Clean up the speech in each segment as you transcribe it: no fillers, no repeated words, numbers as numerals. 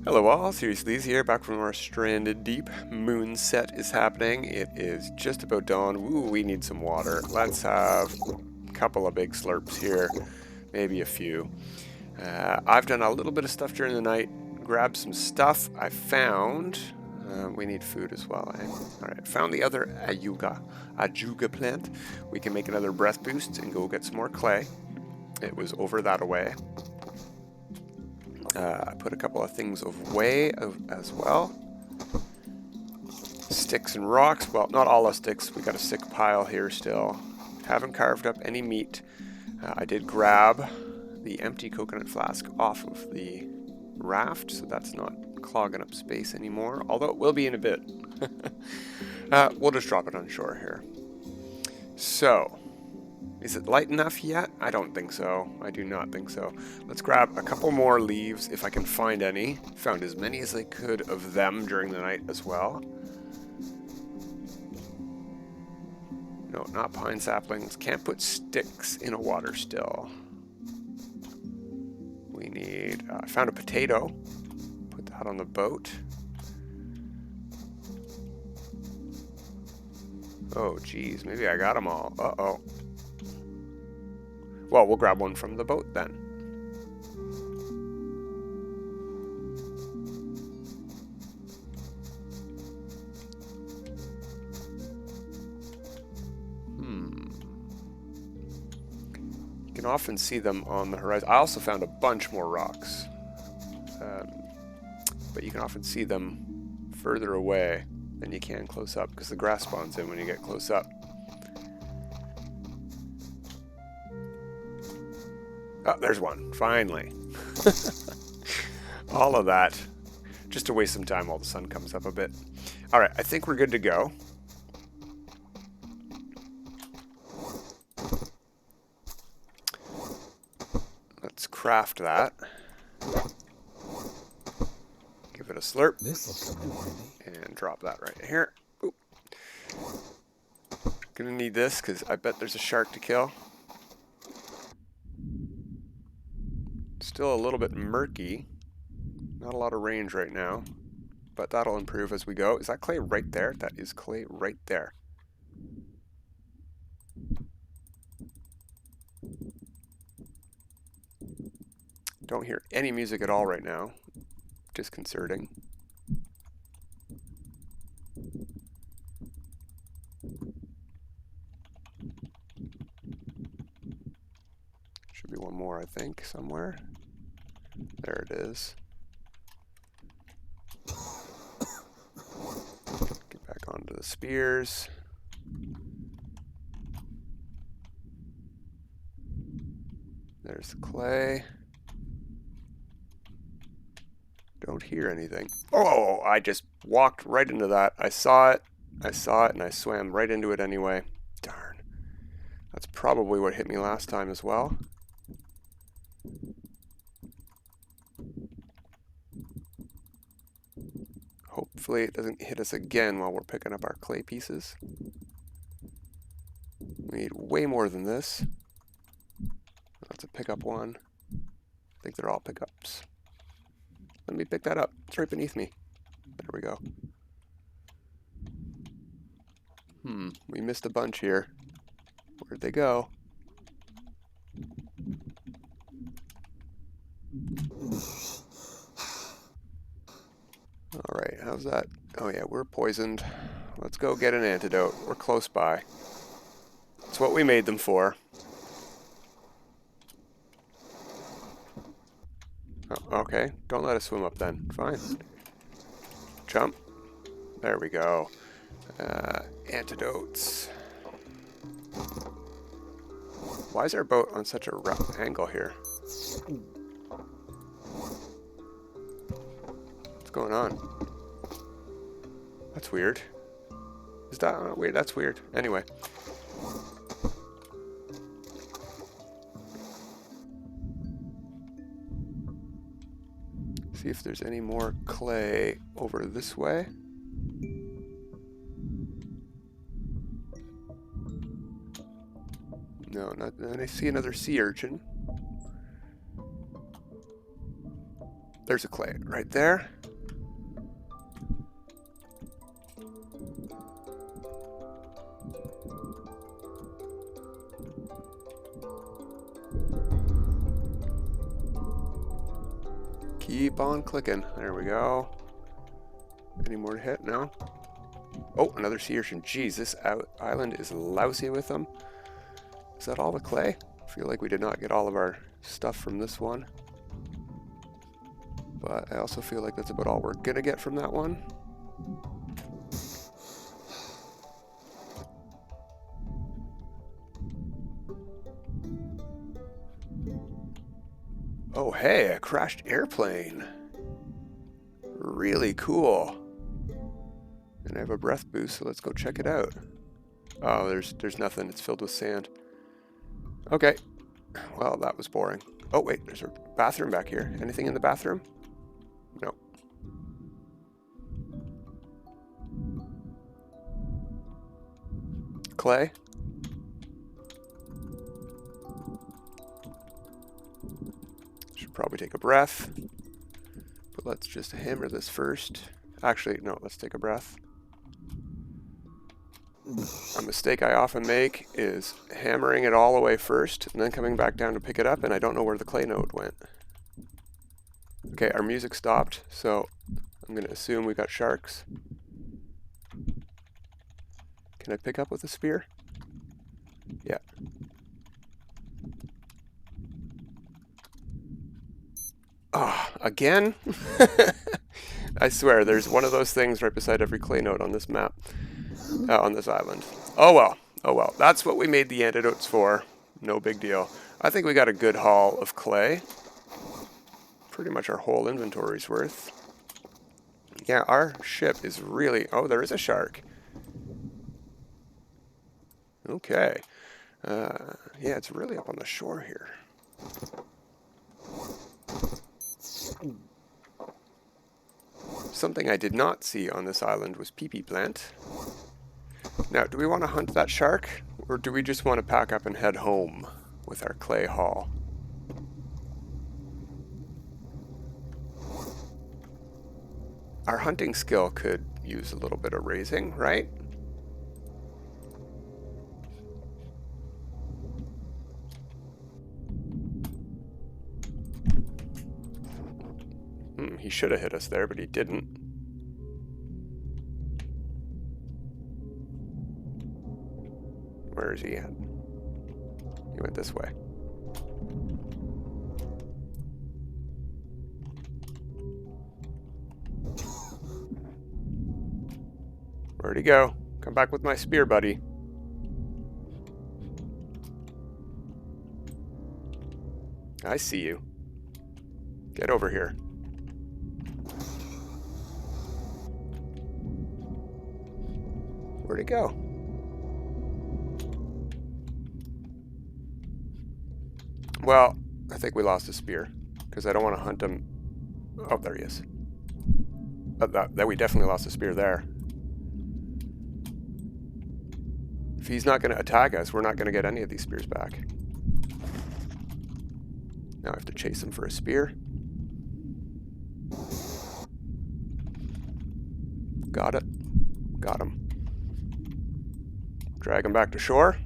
Hello all, Seriously here, back from our Stranded Deep. Moon set is happening. It is just about dawn. Ooh, we need some water. Let's have a couple of big slurps here, maybe a few. I've done a little bit of stuff during the night, grabbed some stuff. I found, we need food as well. Alright, found the other ajuga plant. We can make another breath boost and go get some more clay. It was over that away. I put a couple of things away as well. Sticks and rocks. Well, not all the sticks. We got a sick pile here still. Haven't carved up any meat. I did grab the empty coconut flask off of the raft, so that's not clogging up space anymore. Although it will be in a bit. We'll just drop it on shore here. So, is it light enough yet? I don't think so. I do not think so. Let's grab a couple more leaves if I can find any. Found as many as I could of them during the night as well. No, not pine saplings. Can't put sticks in a water still. We need... I found a potato. Put that on the boat. Oh, geez. Maybe I got them all. Uh-oh. Well, we'll grab one from the boat then. You can often see them on the horizon. I also found a bunch more rocks. But you can often see them further away than you can close up because the grass spawns in when you get close up. Oh, there's one. Finally. All of that. Just to waste some time while the sun comes up a bit. Alright, I think we're good to go. Let's craft that. Give it a slurp. And drop that right here. Oop. Gonna need this because I bet there's a shark to kill. Still a little bit murky. Not a lot of range right now, but that'll improve as we go. Is that clay right there? That is clay right there. Don't hear any music at all right now. Disconcerting. Should be one more, I think, somewhere. There it is. Get back onto the spears. There's the clay. Don't hear anything. Oh, I just walked right into that. I saw it, and I swam right into it anyway. Darn. That's probably what hit me last time as well. Hopefully it doesn't hit us again while we're picking up our clay pieces. We need way more than this. That's a pickup one. I think they're all pickups. Let me pick that up. It's right beneath me. There we go. We missed a bunch here. Where'd they go? Alright, how's that? Oh yeah, we're poisoned. Let's go get an antidote. We're close by. It's what we made them for. Oh, okay, don't let us swim up then. Fine. Jump. There we go. Antidotes. Why is our boat on such a rough angle here? What's going on? That's weird. Is that weird? That's weird. Anyway. See if there's any more clay over this way. No, not. And I see another sea urchin. there's a clay right there. Keep on clicking. There we go. Any more to hit? No? Oh, another sea urchin. Jeez, this island is lousy with them. Is that all the clay? I feel like we did not get all of our stuff from this one. But I also feel like that's about all we're gonna get from that one. Oh, hey, a crashed airplane. Really cool. And I have a breath boost, so let's go check it out. Oh, there's nothing. It's filled with sand. Okay. Well, that was boring. Oh, wait, there's a bathroom back here. Anything in the bathroom? No. Clay? Should probably take a breath. But let's just hammer this first. Actually, no, let's take a breath. A mistake I often make is hammering it all away first and then coming back down to pick it up, and I don't know where the clay node went. Okay, our music stopped, so I'm going to assume we got sharks. Can I pick up with a spear? Yeah. Ah, oh, again? I swear, there's one of those things right beside every clay node on this map. On this island. Oh well. Oh well. That's what we made the antidotes for. No big deal. I think we got a good haul of clay. Pretty much our whole inventory's worth. Yeah, our ship is really... Oh, there is a shark. Okay. Yeah, it's really up on the shore here. Something I did not see on this island was pee-pee plant. Now, do we want to hunt that shark, or do we just want to pack up and head home with our clay haul? Our hunting skill could use a little bit of raising, right? He should have hit us there, but he didn't. Where is he at? He went this way. Where'd he go? Come back with my spear, buddy. I see you. Get over here. Where'd he go? Well, I think we lost a spear, because I don't want to hunt him. Oh, there he is. That we definitely lost a spear there. If he's not going to attack us, we're not going to get any of these spears back. Now I have to chase him for a spear. Got it. Got him. Drag him back to shore.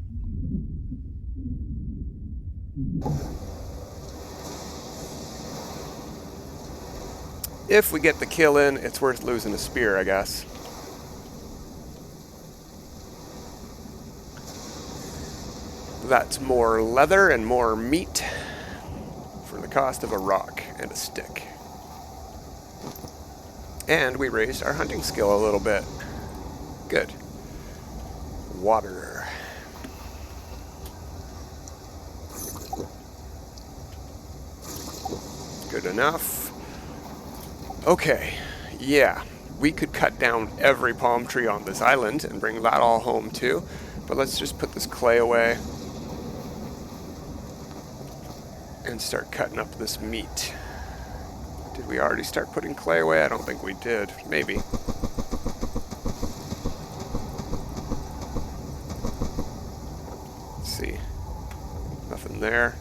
If we get the kill in, it's worth losing a spear, I guess. That's more leather and more meat for the cost of a rock and a stick. And we raised our hunting skill a little bit. Good. Water. Good enough. Okay, yeah, we could cut down every palm tree on this island and bring that all home too, but let's just put this clay away and start cutting up this meat. Did we already start putting clay away? I don't think we did. Maybe. Let's see. Nothing there.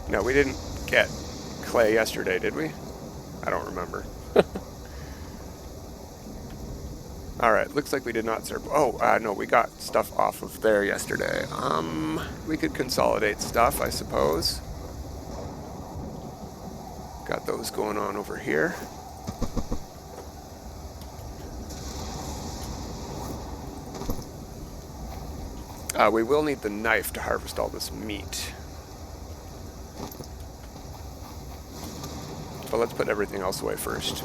No, we didn't get clay yesterday, did we? I don't remember. Alright, looks like we did not serve. Oh, no, we got stuff off of there yesterday. We could consolidate stuff, I suppose. Got those going on over here. We will need the knife to harvest all this meat. But let's put everything else away first.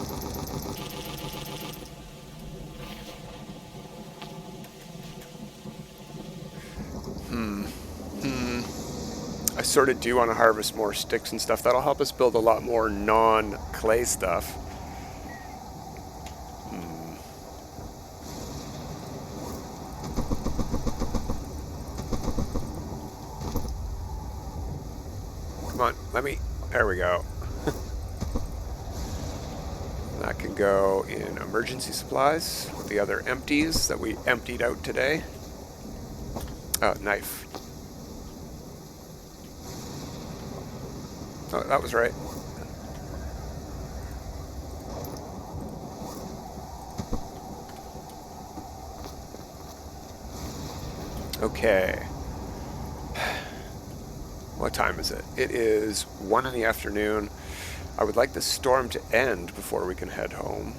I sort of do want to harvest more sticks and stuff. That'll help us build a lot more non-clay stuff. Come on, there we go. That can go in emergency supplies with the other empties that we emptied out today. Oh, knife. Oh, that was right. Okay. What time is it? It is 1 in the afternoon. I would like the storm to end before we can head home.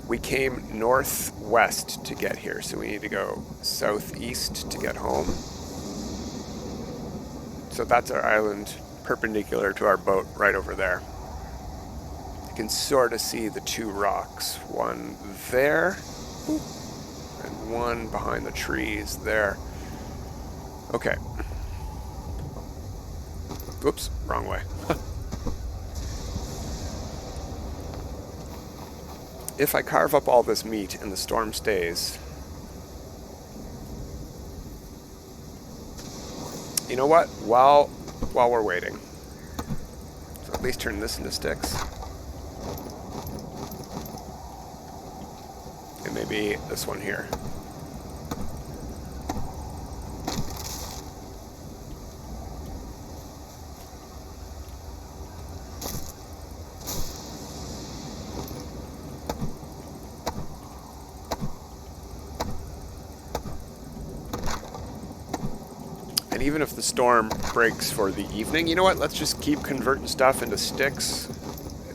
We came northwest to get here, so we need to go southeast to get home. So that's our island perpendicular to our boat right over there. You can sort of see the two rocks, one there and one behind the trees there. Okay. Whoops, wrong way. If I carve up all this meat and the storm stays, you know what? While we're waiting, so at least turn this into sticks. And maybe this one here. And even if the storm breaks for the evening, you know what? Let's just keep converting stuff into sticks.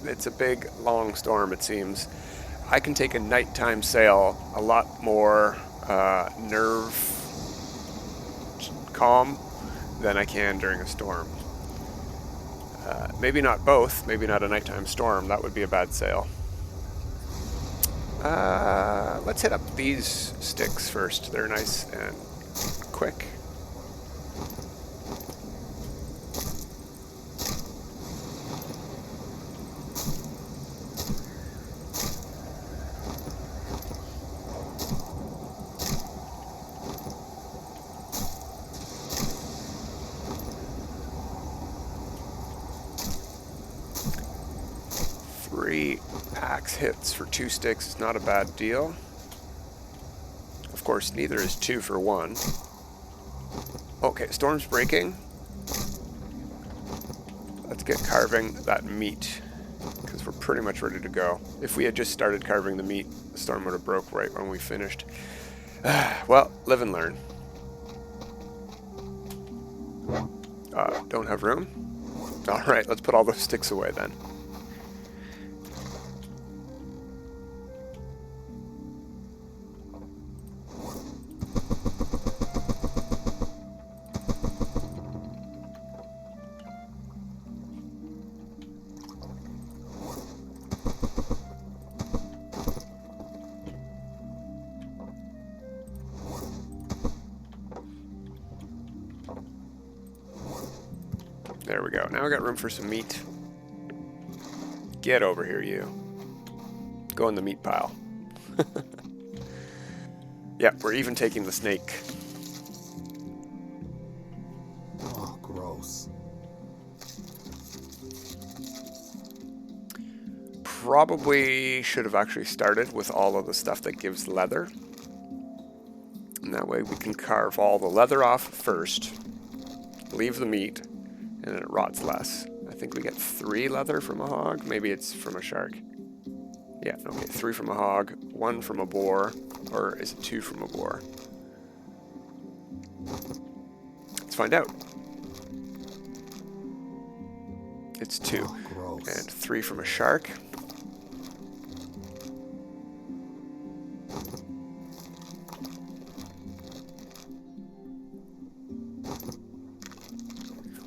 It's a big, long storm, it seems. I can take a nighttime sail a lot more nerve calm than I can during a storm. Maybe not both. Maybe not a nighttime storm. That would be a bad sail. Let's hit up these sticks first. They're nice and quick. Axe hits for 2 sticks is not a bad deal. Of course, neither is 2 for 1. Okay, storm's breaking. Let's get carving that meat, because we're pretty much ready to go. If we had just started carving the meat, the storm would have broke right when we finished. Well, live and learn. Don't have room? Alright, let's put all those sticks away then. There we go. Now I got room for some meat. Get over here, you. Go in the meat pile. Yep, we're even taking the snake. Oh, gross. Probably should have actually started with all of the stuff that gives leather. And that way we can carve all the leather off first, leave the meat, and then it rots less. I think we get 3 leather from a hog. Maybe it's from a shark. Yeah, okay, 3 from a hog, 1 from a boar, or is it 2 from a boar? Let's find out. It's 2. Gross. And 3 from a shark.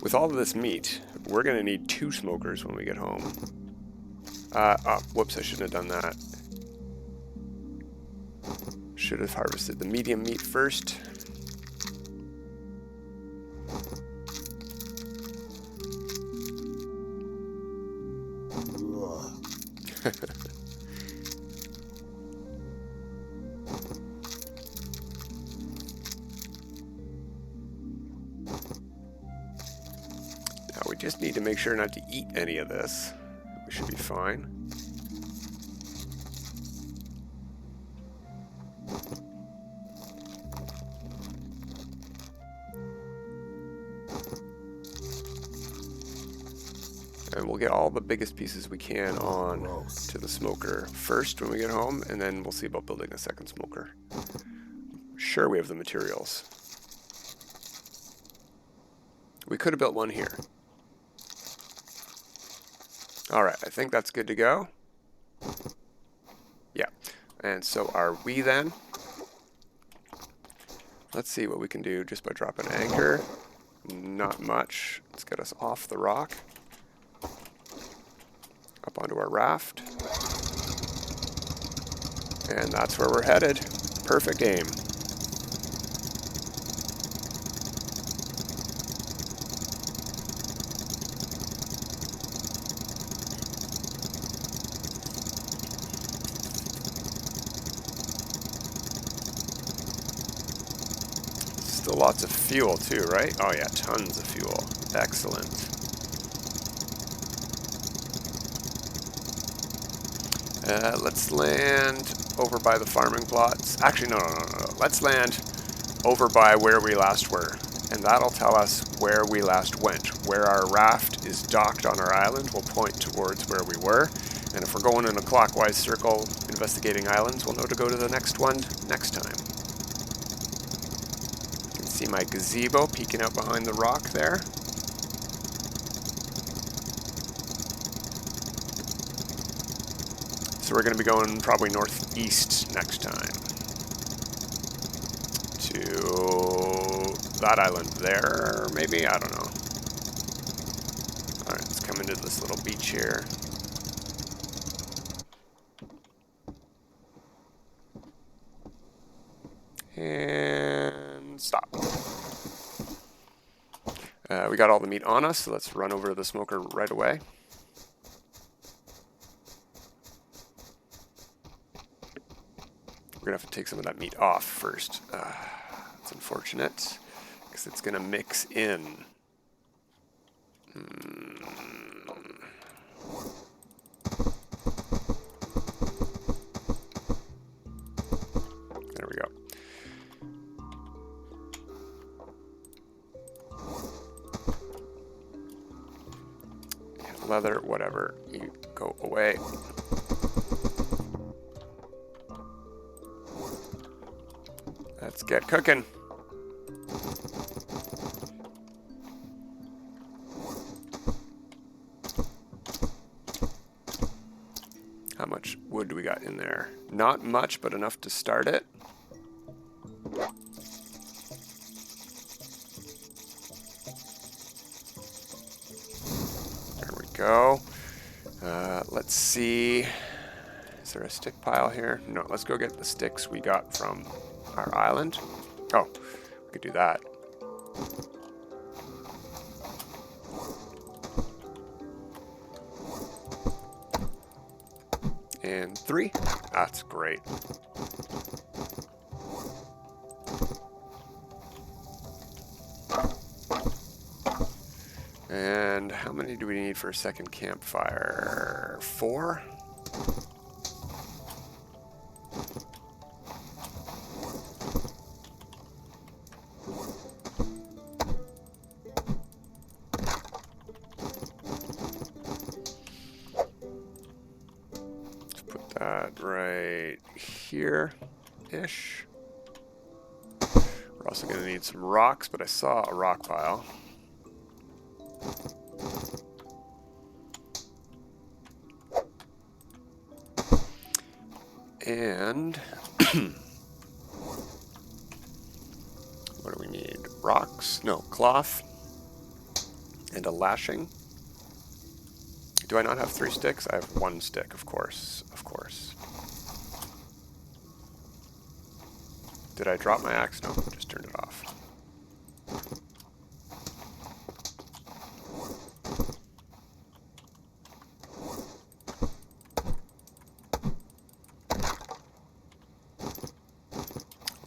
With all of this meat, we're going to need 2 smokers when we get home. Oh, whoops, I shouldn't have done that. Should have harvested the medium meat first. Now we just need to make sure not to eat any of this. We should be fine. And we'll get all the biggest pieces we can on to the smoker first when we get home, and then we'll see about building a second smoker. Sure, we have the materials. We could have built one here. Alright, I think that's good to go. Yeah, and so are we then. Let's see what we can do just by dropping anchor. Not much. Let's get us off the rock. Up onto our raft. And that's where we're headed. Perfect aim. Still lots of fuel too, right? Oh yeah, tons of fuel. Excellent. Let's land over by the farming plots. Actually, no. Let's land over by where we last were. And that'll tell us where we last went. Where our raft is docked on our island will point towards where we were. And if we're going in a clockwise circle investigating islands, we'll know to go to the next one next time. You can see my gazebo peeking out behind the rock there. So we're going to be going probably northeast next time to that island there, maybe? I don't know. Alright, let's come into this little beach here. And stop. We got all the meat on us, so let's run over to the smoker right away. We're going to have to take some of that meat off first. That's unfortunate, because it's going to mix in. There we go. Yeah, leather, whatever. You go away. Let's get cooking. How much wood do we got in there? Not much, but enough to start it. There we go. Let's see. Is there a stick pile here? No, let's go get the sticks we got from our island. Oh, we could do that. And 3. That's great. And how many do we need for a second campfire? 4? that right here-ish. We're also going to need some rocks, but I saw a rock pile. And what do we need? Rocks? No, cloth. And a lashing. Do I not have 3 sticks? I have 1 stick, of course. Of course. Did I drop my axe? No, just turned it off.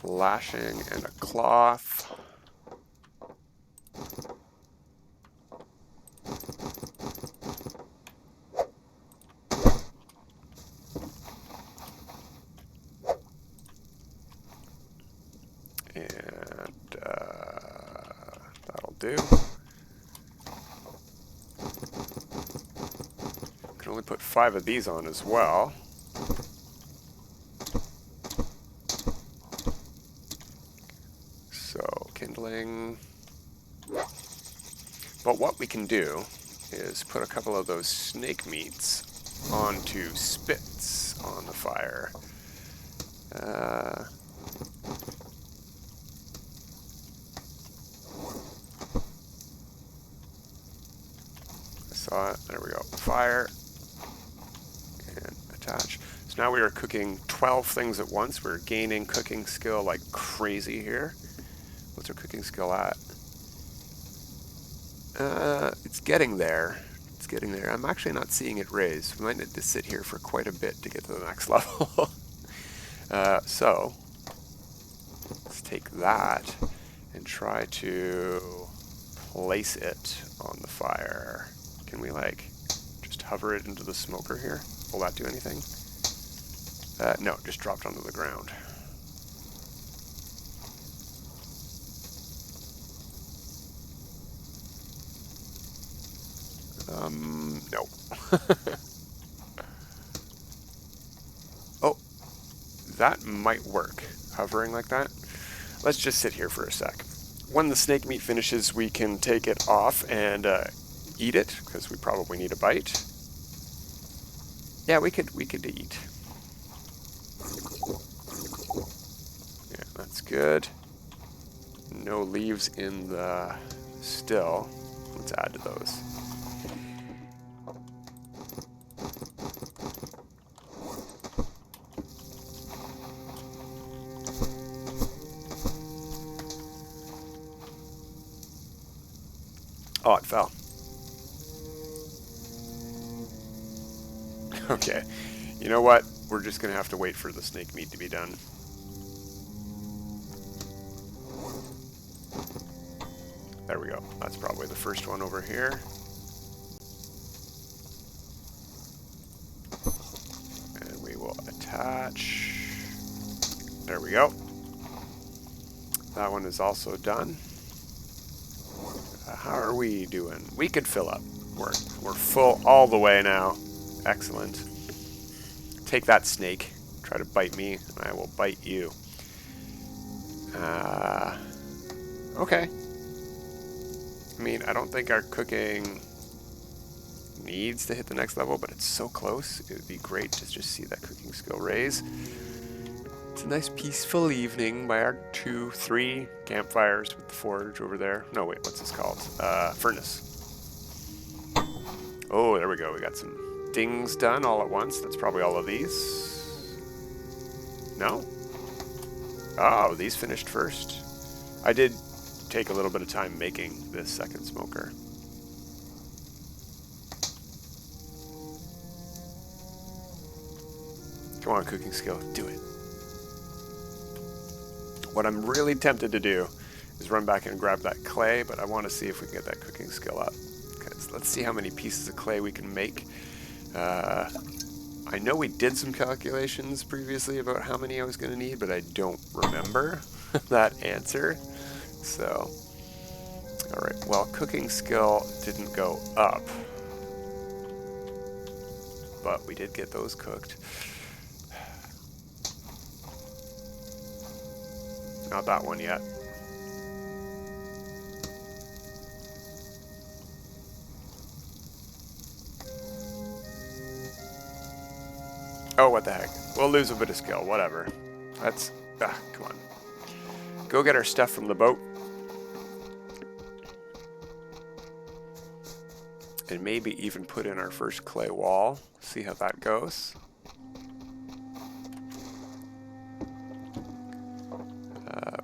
Lashing and a cloth. And that'll do. Can only put 5 of these on as well. So, kindling. But what we can do is put a couple of those snake meats onto spits on the fire. I saw it. There we go. Fire. And attach. So now we are cooking 12 things at once. We're gaining cooking skill like crazy here. What's our cooking skill at? It's getting there. It's getting there. I'm actually not seeing it raise. We might need to sit here for quite a bit to get to the next level. So, let's take that and try to place it on the fire. Can we, like, just hover it into the smoker here? Will that do anything? No, just dropped onto the ground. No. Oh, that might work. Hovering like that. Let's just sit here for a sec. When the snake meat finishes, we can take it off and eat it, because we probably need a bite. Yeah, we could eat. Yeah, that's good. No leaves in the still. Let's add to those. Oh, it fell. Okay. You know what? We're just going to have to wait for the snake meat to be done. There we go. That's probably the first one over here. And we will attach. There we go. That one is also done. How are we doing? We could fill up. We're full all the way now. Excellent. Take that, snake. Try to bite me, and I will bite you. Okay. I mean, I don't think our cooking needs to hit the next level, but it's so close. It would be great to just see that cooking skill raise. It's a nice peaceful evening by our 3 campfires with the forge over there. No, wait, what's this called? Furnace. Oh, there we go. We got some dings done all at once. That's probably all of these. No? Oh, these finished first. I did take a little bit of time making this second smoker. Come on, cooking skill. Do it. What I'm really tempted to do is run back and grab that clay, but I want to see if we can get that cooking skill up. Because let's see how many pieces of clay we can make. I know we did some calculations previously about how many I was going to need, but I don't remember that answer. So, alright, well, cooking skill didn't go up, but we did get those cooked. not that one yet. Oh, what the heck. We'll lose a bit of skill, whatever. Let's... come on. Go get our stuff from the boat. And maybe even put in our first clay wall. See how that goes.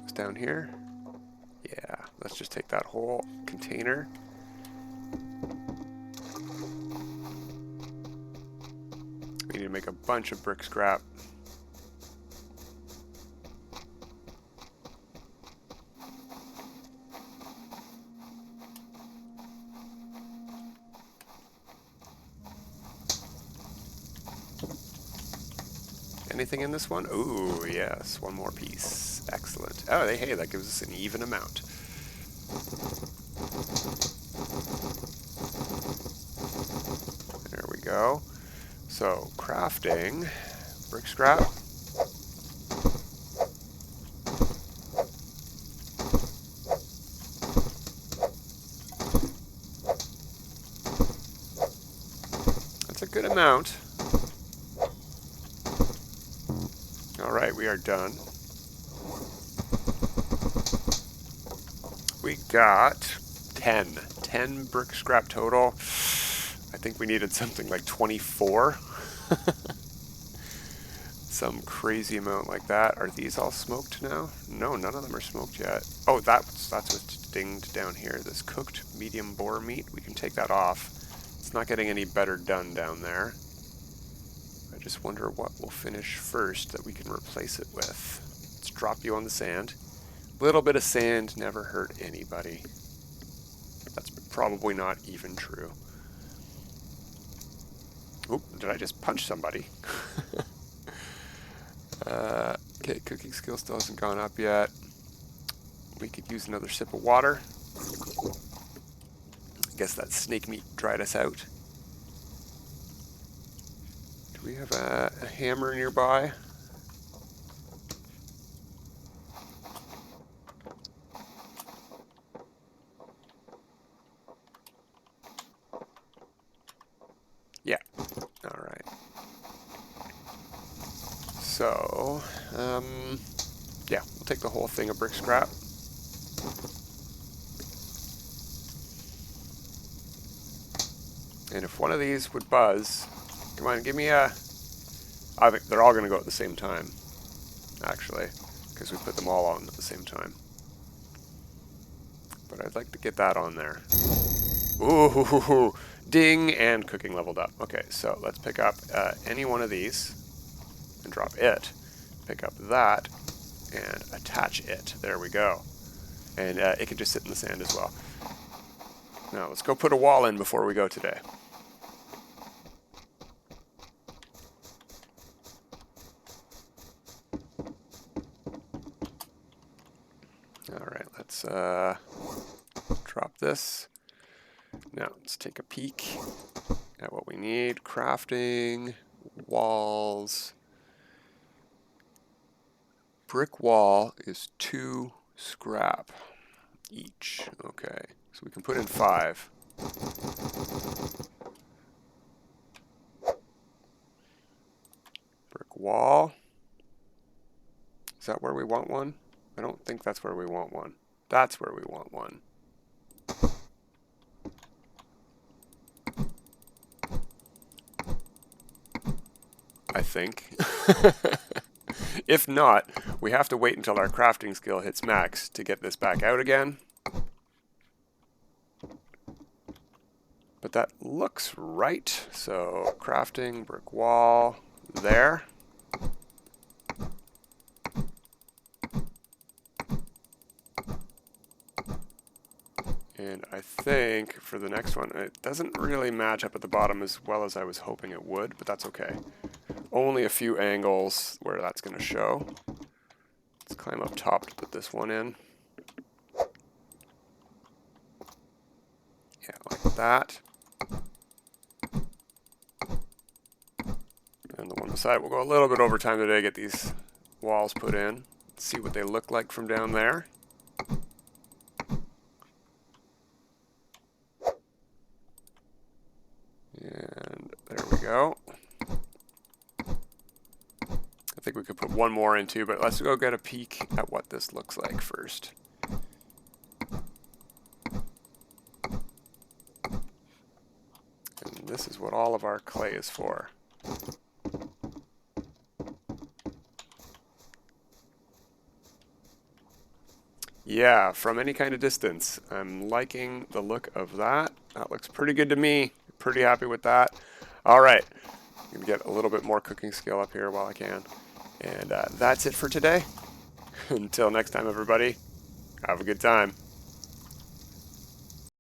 It's down here. Yeah, let's just take that whole container. We need to make a bunch of brick scrap. Anything in this one? Ooh, yes, one more piece. Excellent. Oh, hey, that gives us an even amount. There we go. So, crafting, brick scrap. That's a good amount. Alright, we are done. We got 10 brick scrap total. I think we needed something like 24. Some crazy amount like that. Are these all smoked now? No, none of them are smoked yet. Oh, that's what's dinged down here. This cooked medium boar meat. We can take that off. It's not getting any better done down there. I just wonder what will finish first that we can replace it with. Let's drop you on the sand. A little bit of sand never hurt anybody. That's probably not even true. Oop, did I just punch somebody? Okay, cooking skill still hasn't gone up yet. We could use another sip of water. I guess that snake meat dried us out. Do we have a hammer nearby? Yeah. All right. So, yeah, we'll take the whole thing of brick scrap. And if one of these would buzz, come on, give me a... I think they're all going to go at the same time, actually, because we put them all on at the same time. But I'd like to get that on there. Ooh, ding, and cooking leveled up. Okay, so let's pick up any one of these and drop it. Pick up that and attach it. There we go. And it can just sit in the sand as well. Now, let's go put a wall in before we go today. Alright, let's drop this. Now, let's take a peek at what we need. Crafting, walls. Brick wall is 2 scrap each. Okay, so we can put in 5. Brick wall. Is that where we want one? I don't think that's where we want one. That's where we want one. I think. If not, we have to wait until our crafting skill hits max to get this back out again. But that looks right. So crafting, brick wall, there. And I think for the next one, it doesn't really match up at the bottom as well as I was hoping it would, but that's okay. Only a few angles where that's going to show. Let's climb up top to put this one in. Yeah, like that. And the one beside, we'll go a little bit over time today to get these walls put in. see what they look like from down there. And there we go. I think we could put one more in too, but let's go get a peek at what this looks like first. And this is what all of our clay is for. Yeah, from any kind of distance. I'm liking the look of that. That looks pretty good to me. Pretty happy with that. All right, I'm gonna get a little bit more cooking skill up here while I can. And that's it for today. Until next time, everybody, have a good time.